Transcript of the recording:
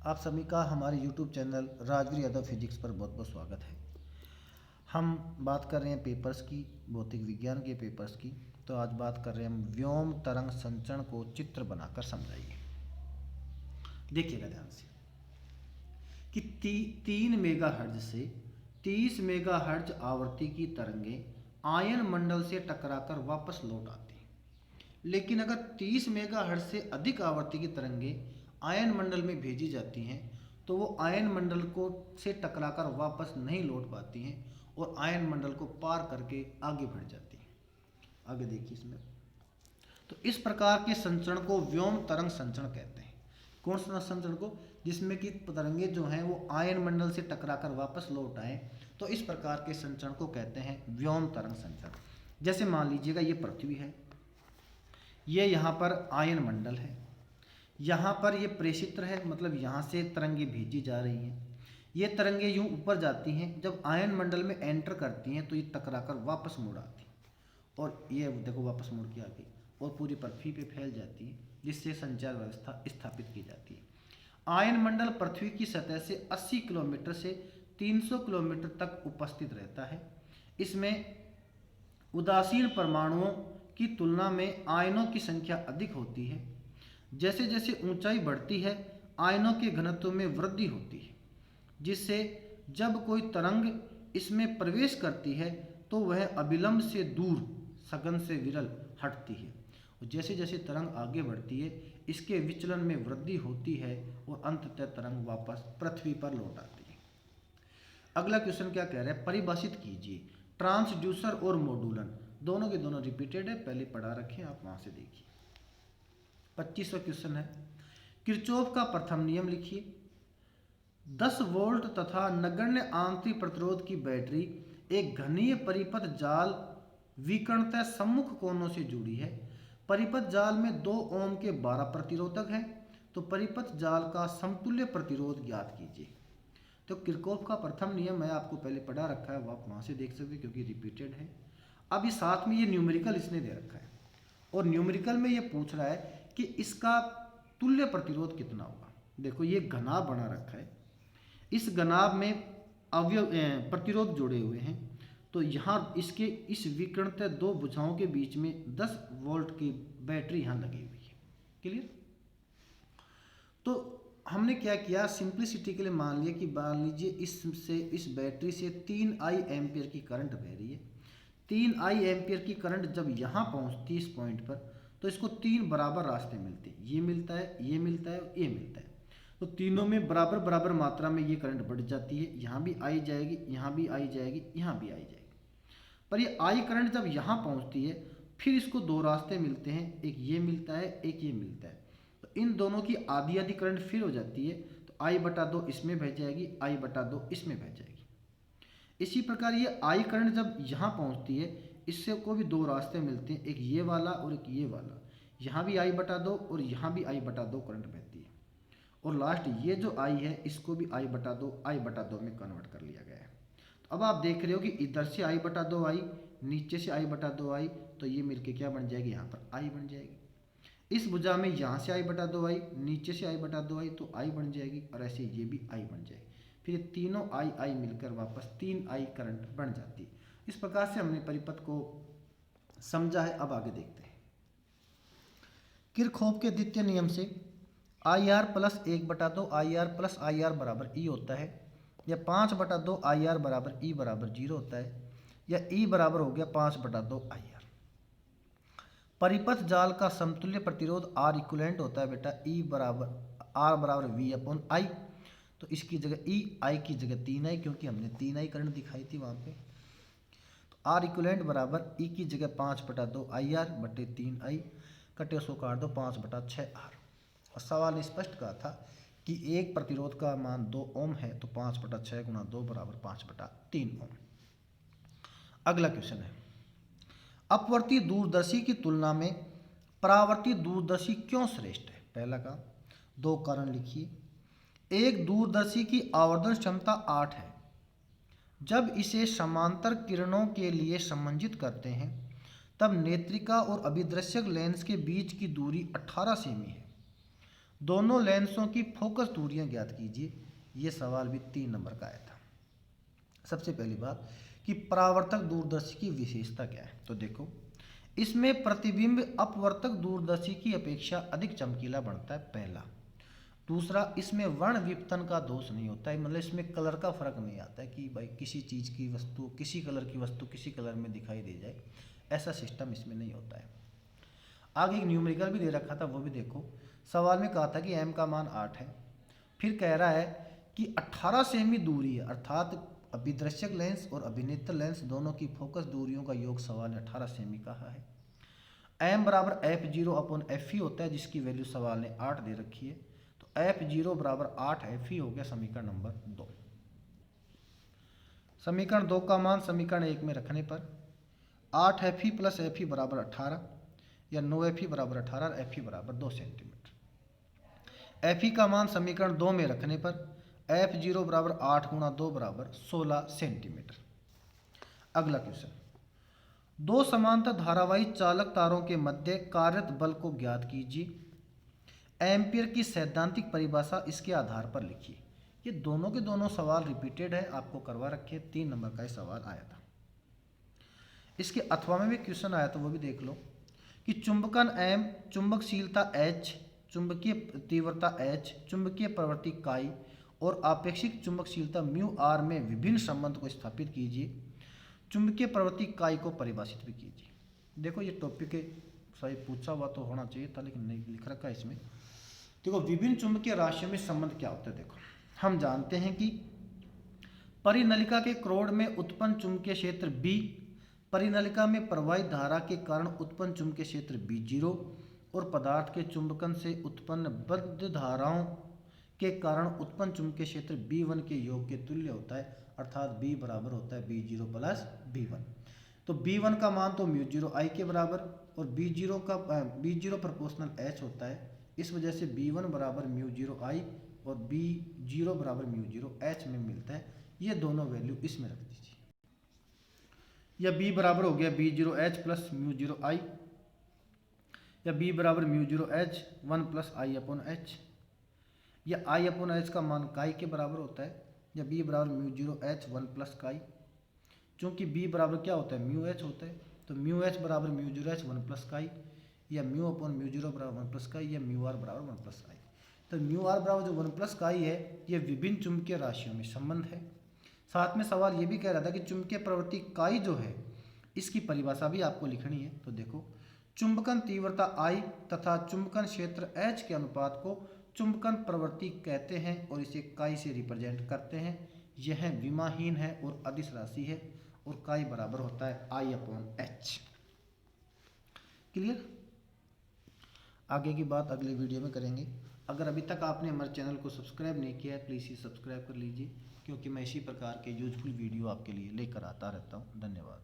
आप सभी का हमारे YouTube channel Rajveer Yadav physics पर बहुत बहुत स्वागत है। हम बात कर रहे हैं पेपर्स की, भौतिक विज्ञान के पेपर्स की। तो आज बात कर रहे हैं हम व्योम तरंग संचरण को चित्र बनाकर समझाइए। देखिएगा ध्यान से कि 3 मेगाहर्ट्ज से 30 मेगाहर्ट्ज आवृत्ति की तरंगें आयन मंडल से टकराकर वापस लौट आती हैं। लेकिन अगर 30 मेगाहर्ट्ज से अधिक आवृत्ति की तरंगें आयन मंडल में भेजी जाती हैं तो वो आयन मंडल को से टकराकर वापस नहीं लौट पाती हैं और आयन मंडल को पार करके आगे बढ़ जाती हैं। आगे देखिए इसमें, तो इस प्रकार के संचरण को व्योम तरंग संचरण कहते हैं। कौन सा संचरण को? जिसमें कि तरंगें जो हैं वो आयन मंडल से टकराकर वापस लौट आए, तो इस प्रकार के संचरण को कहते हैं व्योम तरंग संचरण। जैसे मान लीजिएगा ये पृथ्वी है, ये यहाँ पर आयन मंडल है, यहाँ पर ये प्रेषित्र है, मतलब यहाँ से तरंगें भेजी जा रही हैं। ये तरंगें यूँ ऊपर जाती हैं, जब आयन मंडल में एंटर करती हैं तो ये टकराकर वापस मुड़ आती हैं और ये देखो वापस मुड़ के आ गई और पूरी पृथ्वी पे फैल जाती है, जिससे संचार व्यवस्था स्थापित की जाती है। आयन मंडल पृथ्वी की सतह से 80 किलोमीटर से 300 किलोमीटर तक उपस्थित रहता है। इसमें उदासीन परमाणुओं की तुलना में आयनों की संख्या अधिक होती है। जैसे जैसे ऊंचाई बढ़ती है आयनों के घनत्व में वृद्धि होती है, जिससे जब कोई तरंग इसमें प्रवेश करती है तो वह अविलंब से दूर, सघन से विरल हटती है। और जैसे जैसे तरंग आगे बढ़ती है इसके विचलन में वृद्धि होती है और अंततः तरंग वापस पृथ्वी पर लौट आती है। अगला क्वेश्चन क्या कह रहा है, परिभाषित कीजिए। ट्रांसड्यूसर और मॉड्यूलन दोनों के दोनों रिपीटेड है, पहले पढ़ा रखें, आप वहां से देखिए। 25वां क्वेश्चन है, किरचॉफ का प्रथम नियम लिखिए। 10 वोल्ट तथा नगण्य आंतरिक प्रतिरोध की बैटरी एक घनीय परिपथ जाल विकर्णतः सम्मुख कोनों से जुड़ी है। परिपथ जाल में 2 ओम के 12 प्रतिरोधक हैं, तो परिपथ जाल का समतुल्य प्रतिरोध ज्ञात कीजिए। तो किरचॉफ का प्रथम नियम है, आपको पहले पढ़ा रखा है, वो आप वहां से देख सकते हैं क्योंकि रिपीटेड है। अब इस साथ में ये न्यूमेरिकल इसने दे रखा है और न्यूमेरिकल में ये पूछ रहा है कि इसका तुल्य प्रतिरोध कितना होगा। देखो ये घनाभ बना रखा है, इस घनाभ में अवयव प्रतिरोध जुड़े हुए हैं, तो यहाँ इसके इस विकर्णतः 2 भुजाओं के बीच में 10 वोल्ट की बैटरी यहाँ लगी हुई है। क्लियर? तो हमने क्या किया, सिंप्लिसिटी के लिए मान लिया कि मान लीजिए इस बैटरी से 3 आई एम्पियर की करंट बह रही है। 3 आई एम्पियर की करंट जब यहाँ पहुँचती है इस पॉइंट पर, तो इसको 3 बराबर रास्ते मिलते हैं, ये मिलता है, ये मिलता है और ये मिलता है। तो तीनों में बराबर बराबर मात्रा में ये करंट बढ़ जाती है, यहाँ भी आई जाएगी, यहाँ भी आई जाएगी, यहाँ भी आई जाएगी। पर ये आई करंट जब यहाँ पहुँचती है फिर इसको 2 रास्ते मिलते हैं, एक ये मिलता है, एक ये मिलता है। तो इन दोनों की आधी आधी करंट फिर हो जाती है, तो I/2 इसमें बह जाएगी, I/2 इसमें बह जाएगी। इसी प्रकार ये आई करंट जब यहाँ पहुँचती है इससे को भी 2 रास्ते मिलते हैं, एक ये वाला और एक ये वाला। यहाँ भी I/2 और यहाँ भी I/2 करंट बहती है और लास्ट ये जो I है इसको भी I/2 में कन्वर्ट कर लिया गया है। तो अब आप देख रहे हो कि इधर से I/2 आई, नीचे से I/2 आई, तो ये मिलके क्या बन जाएगी, यहाँ पर I बन जाएगी। इस भुजा में यहाँ से I/2 आई, नीचे से I/2 आई, तो I बन जाएगी और ऐसे ये भी I बन जाएगी। फिर ये तीनों I मिलकर वापस 3I करंट बन जाती है। इस प्रकार से हमने परिपथ को समझा है। अब आगे देखते हैं। किरचॉफ के द्वितीय नियम से IR + 1/2 IR + IR बराबर E होता है, या 5/2 IR बराबर E बराबर 0 होता है, या E बराबर हो गया 5/2 IR। परिपथ जाल का समतुल्य प्रतिरोध R इक्विवेलेंट होता है बेटा R बराबर V/I। तो इसकी जगह E, I की जगह 3I, क्योंकि हमने 3I करंट दिखाई थी वहाँ पे। तो R इक्विवेलेंट बराबर E की जगह 5/2 IR बटे 3I, कटे सो काट दो 5/6R। और सवाल स्पष्ट कहा था कि एक प्रतिरोध का मान 2 ओम है, तो 5/6 गुणा 2 बराबर 5/3 ओम। अगला क्वेश्चन है, अपवर्ती दूरदर्शी की तुलना में परावर्ती दूरदर्शी क्यों श्रेष्ठ है? पहला का 2 कारण लिखिए। एक दूरदर्शी की आवर्धन क्षमता 8 है। जब इसे समांतर किरणों के लिए समंजित करते हैं तब नेत्रिका और अभिदृश्यक लेंस के बीच की दूरी 18 सेमी है। दोनों लेंसों की फोकस दूरियां ज्ञात कीजिए। ये सवाल भी 3 नंबर का आया था। सबसे पहली बात कि परावर्तक दूरदर्शी की विशेषता क्या है, तो देखो इसमें प्रतिबिंब अपवर्तक दूरदर्शी की अपेक्षा अधिक चमकीला बनता है, पहला। दूसरा, इसमें वर्ण विपतन का दोष नहीं होता है, मतलब इसमें कलर का फर्क नहीं आता है कि भाई किसी चीज़ की वस्तु, किसी कलर की वस्तु किसी कलर में दिखाई दे जाए, ऐसा सिस्टम इसमें नहीं होता है। आगे एक न्यूमेरिकल भी दे रखा था, वो भी देखो। सवाल में कहा था कि m का मान 8 है, फिर कह रहा है कि 18 सेमी दूरी है, अर्थात अभिदृश्यक लेंस और अभिनेत्र लेंस दोनों की फोकस दूरियों का योग सवाल ने 18 सेमी कहा है। m बराबर f0 अपॉन एफ होता है, जिसकी वैल्यू सवाल ने 8 दे रखी है, तो f0 बराबर 8 एफ हो गया समीकरण नंबर 2। समीकरण 2 का मान समीकरण 1 में रखने पर 8 एफ प्लस एफ बराबर 18 या 9 एफ बराबर 18 और एफ बराबर 2 सेंटीमीटर। एफ का मान समीकरण 2 में रखने पर f0 बराबर 8 गुणा 2 बराबर 16 सेंटीमीटर। अगला क्वेश्चन, दो समांतर धारावाही चालक तारों के मध्य कार्यरत बल को ज्ञात कीजिए। एम्पियर की सैद्धांतिक परिभाषा इसके आधार पर लिखिए। ये दोनों के दोनों सवाल रिपीटेड है, आपको करवा रखे, 3 नंबर का ये सवाल आया था। इसके अथवा में भी क्वेश्चन आया था, वो भी देख लो कि चुंबकन M, चुंबकशीलता H, चुंबकीय तीव्रता H, चुंबकीय प्रवृत्ति काई और आपेक्षिक चुंबकशीलता म्यू आर में विभिन्न संबंध को स्थापित कीजिए। चुंबकीय प्रवृत्ति काई को परिभाषित भी कीजिए। देखो ये टॉपिक सही पूछा हुआ तो होना चाहिए था, लेकिन नहीं लिख रखा है इसमें। देखो विभिन्न चुंबकीय राशियों में संबंध क्या होता है। देखो हम जानते हैं कि परिनलिका के क्रोड में उत्पन्न चुंबकीय क्षेत्र B, परिनलिका में प्रवाहित धारा के कारण उत्पन्न चुंबकीय क्षेत्र B0 और पदार्थ के चुंबकन से उत्पन्न बद्ध धाराओं के कारण उत्पन्न चुंबकीय क्षेत्र B1 के योग के तुल्य होता है, अर्थात B बराबर होता है B0 प्लस B1। तो B1 का मान तो म्यू0 I के बराबर और B0 प्रोपोर्शनल H होता है, इस वजह से B1 बराबर म्यू0 I और B0 बराबर म्यू0 H में मिलता है। ये दोनों वैल्यू इसमें रख दीजिए, या B बराबर हो गया B0 H प्लस म्यू0 I, या B बराबर म्यू0 H 1 plus I upon H, या I अपॉन H का मान काई के बराबर होता है, या B बराबर म्यू0 H 1 प्लस काई। चूँकि B बराबर क्या होता है, म्यू H होता है, तो म्यू H बराबर म्यू0 H 1 प्लस काई, या म्यू अपॉन म्यू0 बराबर 1 प्लस काई, या म्यू आर बराबर 1 प्लस काई। तो म्यू आर बराबर जो 1 प्लस काई है, ये विभिन्न चुंबकीय राशियों में संबंध है। साथ में सवाल ये भी कह रहा था कि चुंबकीय प्रवृत्ति काई जो है इसकी परिभाषा भी आपको लिखनी है। तो देखो चुंबकन तीव्रता I तथा चुंबकन क्षेत्र H के अनुपात को चुंबकन प्रवृत्ति कहते हैं और इसे काई से रिप्रेजेंट करते हैं। यह विमाहीन है और अदिश राशि है और काई बराबर होता है I अपॉन H। क्लियर? आगे की बात अगले वीडियो में करेंगे। अगर अभी तक आपने हमारे चैनल को सब्सक्राइब नहीं किया है, प्लीज़ इसे सब्सक्राइब कर लीजिए, क्योंकि मैं इसी प्रकार के यूजफुल वीडियो आपके लिए लेकर आता रहता हूँ। धन्यवाद।